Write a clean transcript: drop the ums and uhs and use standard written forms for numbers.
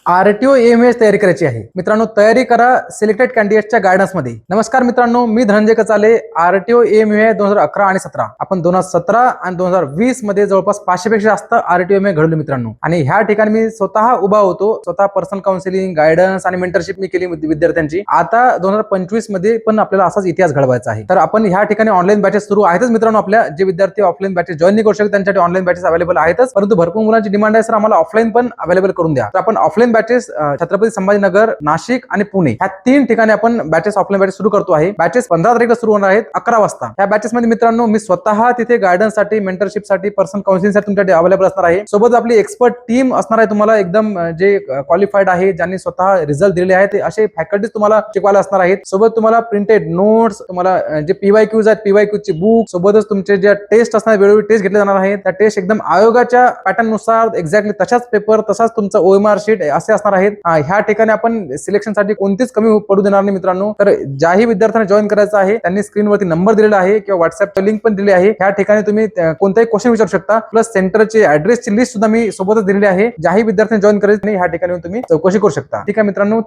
RTO MS तयारी करायची आहे. मित्रांनो, तयारी करा सिलेक्टेड कॅन्डिडेटच्या गायडन्समध्ये. नमस्कार मित्रांनो, मी धनंजय कचाले. आरटीओ एमए 2011 आणि 17 आपण 2017 आणि 2020 मध्ये जवळपास 500 पेक्षा जास्त आरटीओ एमए घडवले मित्रांनो. आणि ह्या ठिकाणी मी स्वतः उभा होतो. स्वतः पर्सनल काउन्सिलिंग, गायडन्स आणि मेंटरशिप मी केली विद्यार्थ्यांची. आता 2025 मध्ये पण आपल्याला असाच इतिहास घडवायचा आहे. तर आपण ह्या ठिकाणी ऑनलाईन बॅचेस सुरू आहेतच मित्रांनो. आपल्या जे विद्यार्थी ऑफलाईन बॅचेस जॉईन करू शकतात त्यांच्यासाठी ऑनलाईन बॅचेस अवेलेबल आहेतच, परंतु भरपूर मुलांची डिमांड आहे सर आम्हाला ऑफलाईन पण अवेलेबल करून द्या. तर आपण ऑफलाईन बॅचेस छत्रपती संभाजीनगर, नाशिक आणि पुणे ह्या 3 ठिकाणी आपण बॅचेस ऑफलाईन बॅचेस सुरू करतो आहे. बॅचेस 15 तारखेला सुरू होणार आहेत 11 वाजता. ह्या बॅचेस मध्ये मित्रांनो मी स्वतः तिथे गायडन्स साठी, मेंटरशिप साठी, पर्सनल काउन्सिलिंग साठी तुमच्यासाठी अवेलेबल असणार आहे. सोबत आपली एक्सपर्ट टीम असणार आहे. तुम्हाला एकदम जे क्वालिफाईड आहे, ज्यांनी स्वतः रिझल्ट दिलेले आहेत, ते असे फॅकल्टीज तुम्हाला शिकवायला असणार आहेत. सोबत तुम्हाला प्रिंटेड नोट्स, तुम्हाला जे पीवायक्यूज आहेत, पीवायक्यू ची बुक, सोबतच तुमचे जे टेस्ट असणार, वेळोवेळी टेस्ट घेतले जाणार आहेत. त्या टेस्ट एकदम आयोगाच्या पॅटर्न नुसार एक्झॅक्टली तशाच पेपर, तसाच तुमचा ओएमआर शीट असे असणार आहेत. ह्या ठिकाणी आपण सिलेक्शन साठी कोणतीच कमी पडू देणार नाही मित्रांनो. तर ज्याही विद्यार्थ्यांना जॉईन करायचं आहे त्यांनी स्क्रीनवरती नंबर दिलेला आहे किंवा व्हॉट्सअप लिंक पण दिली आहे. ह्या ठिकाणी तुम्ही कोणताही क्वेश्चन विचारू शकता. प्लस सेंटरची ऍड्रेसची लिस्ट सुद्धा मी सोबतच दिलेली आहे. ज्याही विद्यार्थ्यांनी जॉईन करायचं नाही ह्या ठिकाणी तुम्ही चौकशी करू शकता. ठीक आहे मित्रांनो.